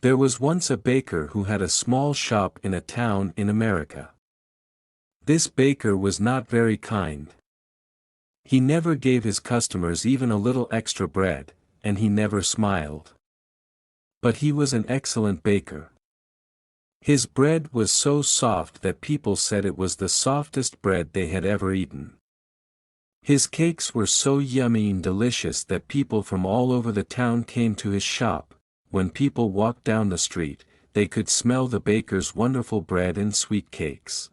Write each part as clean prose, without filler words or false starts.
There was once a baker who had a small shop in a town in America. This baker was not very kind. He never gave his customers even a little extra bread, and he never smiled. But he was an excellent baker. His bread was so soft that people said it was the softest bread they had ever eaten. His cakes were so yummy and delicious that people from all over the town came to his shop. When people walked down the street, they could smell the baker's wonderful bread and sweet cakes.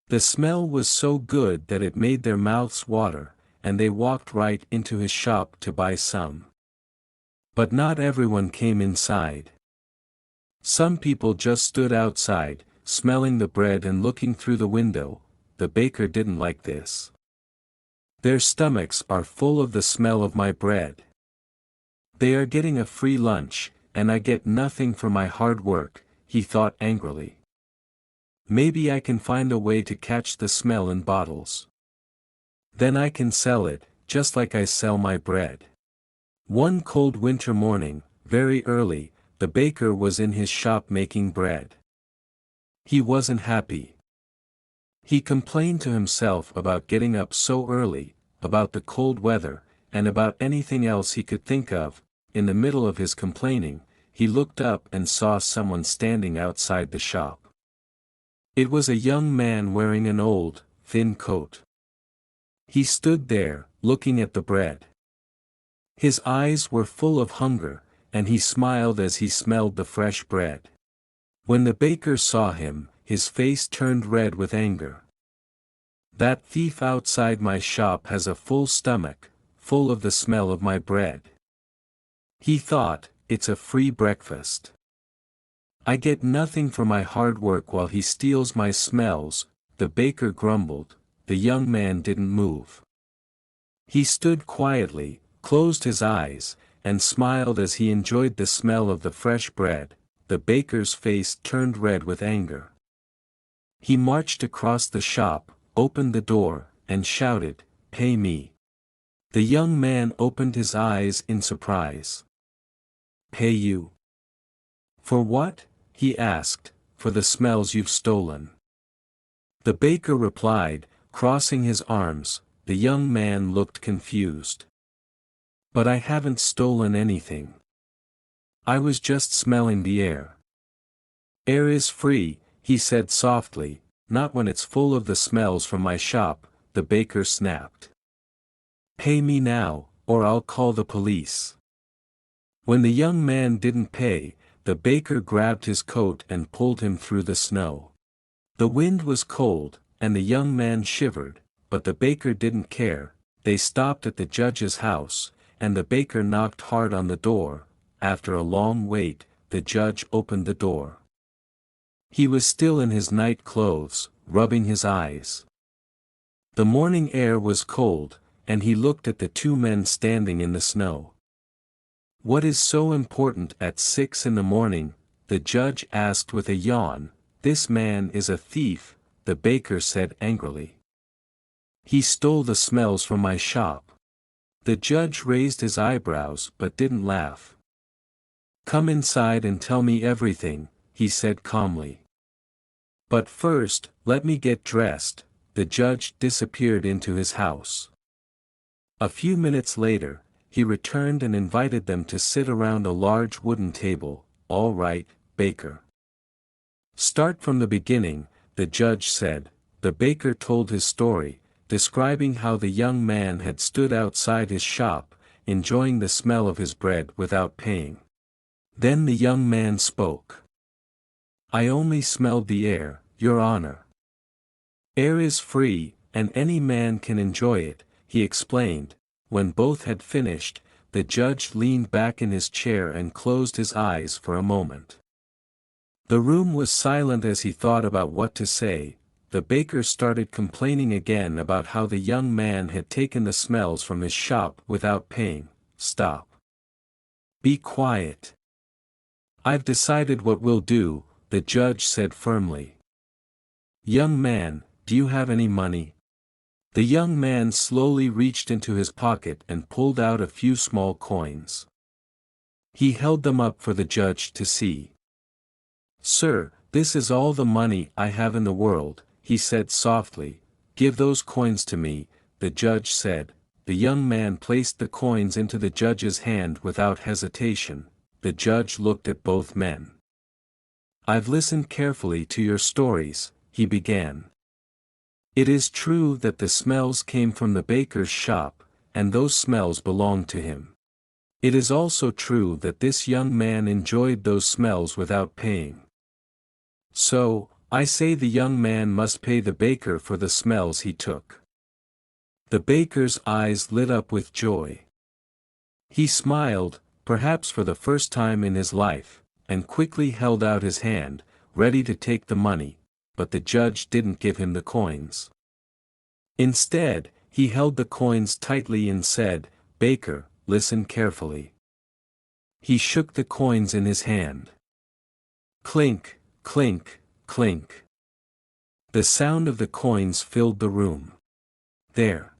The smell was so good that it made their mouths water, and they walked right into his shop to buy some. But not everyone came inside. Some people just stood outside, smelling the bread and looking through the window. The baker didn't like this. Their stomachs are full of the smell of my bread. They are getting a free lunch, and I get nothing for my hard work, he thought angrily. Maybe I can find a way to catch the smell in bottles. Then I can sell it, just like I sell my bread. One cold winter morning, very early, the baker was in his shop making bread. He wasn't happy. He complained to himself about getting up so early, about the cold weather, and about anything else he could think of. In the middle of his complaining, he looked up and saw someone standing outside the shop. It was a young man wearing an old, thin coat. He stood there, looking at the bread. His eyes were full of hunger, and he smiled as he smelled the fresh bread. When the baker saw him, his face turned red with anger. That thief outside my shop has a full stomach, full of the smell of my bread. He thought, it's a free breakfast. I get nothing for my hard work while he steals my smells, the baker grumbled. The young man didn't move. He stood quietly, closed his eyes, and smiled as he enjoyed the smell of the fresh bread. The baker's face turned red with anger. He marched across the shop, opened the door, and shouted, "Pay me." The young man opened his eyes in surprise. "Pay you? For what?" he asked. "For the smells you've stolen." The baker replied, crossing his arms. The young man looked confused. "But I haven't stolen anything. I was just smelling the air." "Air is free," he said softly, "not when it's full of the smells from my shop," the baker snapped. "Pay me now, or I'll call the police." When the young man didn't pay, the baker grabbed his coat and pulled him through the snow. The wind was cold, and the young man shivered, but the baker didn't care. They stopped at the judge's house, and the baker knocked hard on the door. After a long wait, the judge opened the door. He was still in his night clothes, rubbing his eyes. The morning air was cold, and he looked at the two men standing in the snow. "What is so important at 6 in the morning?" the judge asked with a yawn. "This man is a thief," the baker said angrily. "He stole the smells from my shop." The judge raised his eyebrows but didn't laugh. "Come inside and tell me everything," he said calmly. "But first, let me get dressed." The judge disappeared into his house. A few minutes later, he returned and invited them to sit around a large wooden table. "All right, baker. Start from the beginning," the judge said. The baker told his story, describing how the young man had stood outside his shop, enjoying the smell of his bread without paying. Then the young man spoke. "I only smelled the air, Your Honor. Air is free, and any man can enjoy it," he explained. When both had finished, the judge leaned back in his chair and closed his eyes for a moment. The room was silent as he thought about what to say. The baker started complaining again about how the young man had taken the smells from his shop without paying. "Stop. Be quiet. I've decided what we'll do," the judge said firmly. "Young man, do you have any money?" The young man slowly reached into his pocket and pulled out a few small coins. He held them up for the judge to see. "Sir, this is all the money I have in the world," he said softly. "Give those coins to me," the judge said. The young man placed the coins into the judge's hand without hesitation. The judge looked at both men. "I've listened carefully to your stories," he began. "It is true that the smells came from the baker's shop, and those smells belonged to him. It is also true that this young man enjoyed those smells without paying. So, I say the young man must pay the baker for the smells he took." The baker's eyes lit up with joy. He smiled, perhaps for the first time in his life, and quickly held out his hand, ready to take the money, but the judge didn't give him the coins. Instead, he held the coins tightly and said, "Baker, listen carefully." He shook the coins in his hand. Clink, clink, clink. The sound of the coins filled the room. "There.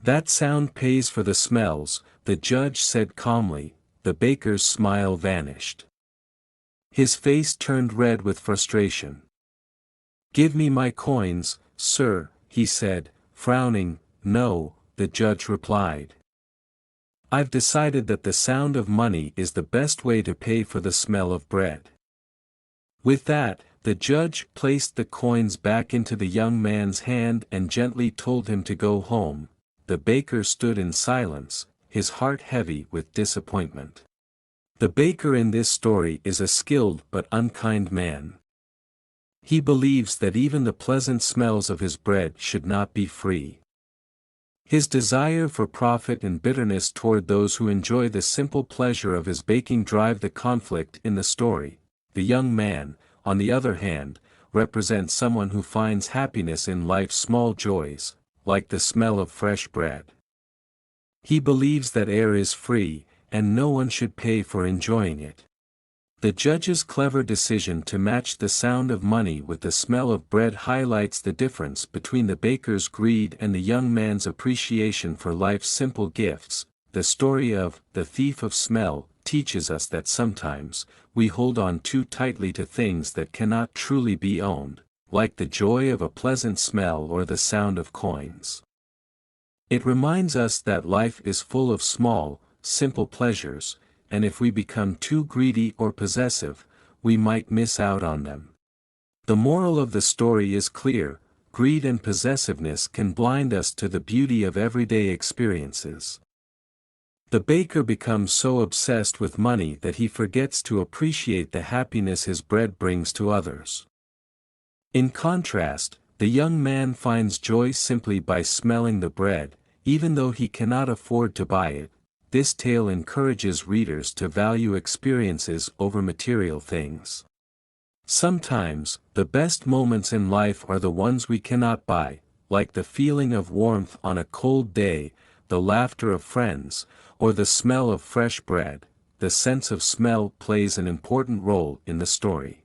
That sound pays for the smells," the judge said calmly. The baker's smile vanished. His face turned red with frustration. "Give me my coins, sir," he said, frowning. "No," the judge replied. "I've decided that the sound of money is the best way to pay for the smell of bread." With that, the judge placed the coins back into the young man's hand and gently told him to go home. The baker stood in silence, his heart heavy with disappointment. The baker in this story is a skilled but unkind man. He believes that even the pleasant smells of his bread should not be free. His desire for profit and bitterness toward those who enjoy the simple pleasure of his baking drive the conflict in the story. The young man, on the other hand, represents someone who finds happiness in life's small joys, like the smell of fresh bread. He believes that air is free, and no one should pay for enjoying it. The judge's clever decision to match the sound of money with the smell of bread highlights the difference between the baker's greed and the young man's appreciation for life's simple gifts. The story of "The Thief of Smell" teaches us that sometimes, we hold on too tightly to things that cannot truly be owned, like the joy of a pleasant smell or the sound of coins. It reminds us that life is full of small, simple pleasures, and if we become too greedy or possessive, we might miss out on them. The moral of the story is clear: greed and possessiveness can blind us to the beauty of everyday experiences. The baker becomes so obsessed with money that he forgets to appreciate the happiness his bread brings to others. In contrast, the young man finds joy simply by smelling the bread, even though he cannot afford to buy it. This tale encourages readers to value experiences over material things. Sometimes, the best moments in life are the ones we cannot buy, like the feeling of warmth on a cold day, the laughter of friends, or the smell of fresh bread. The sense of smell plays an important role in the story.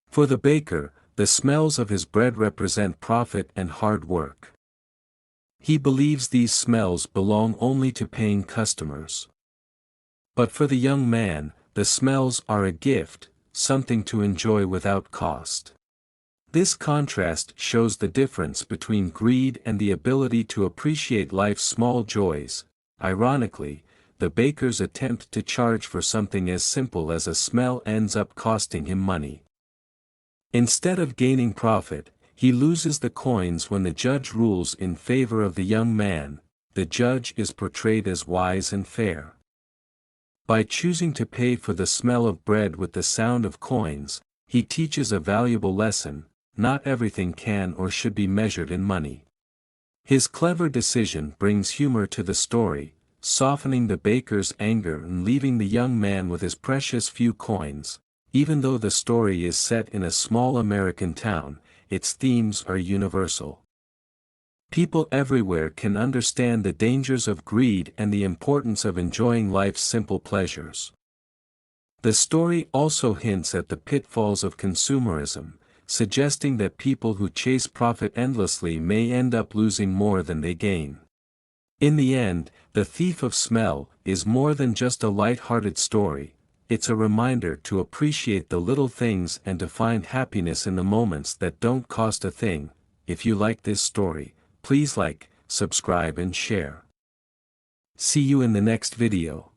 For the baker, the smells of his bread represent profit and hard work. He believes these smells belong only to paying customers. But for the young man, the smells are a gift, something to enjoy without cost. This contrast shows the difference between greed and the ability to appreciate life's small joys. Ironically, the baker's attempt to charge for something as simple as a smell ends up costing him money. Instead of gaining profit, he loses the coins when the judge rules in favor of the young man. The judge is portrayed as wise and fair. By choosing to pay for the smell of bread with the sound of coins, he teaches a valuable lesson: not everything can or should be measured in money. His clever decision brings humor to the story, softening the baker's anger and leaving the young man with his precious few coins. Even though the story is set in a small American town, its themes are universal. People everywhere can understand the dangers of greed and the importance of enjoying life's simple pleasures. The story also hints at the pitfalls of consumerism, suggesting that people who chase profit endlessly may end up losing more than they gain. In the end, The Thief of Smell is more than just a light-hearted story, it's a reminder to appreciate the little things and to find happiness in the moments that don't cost a thing. If you like this story, please like, subscribe and share. See you in the next video.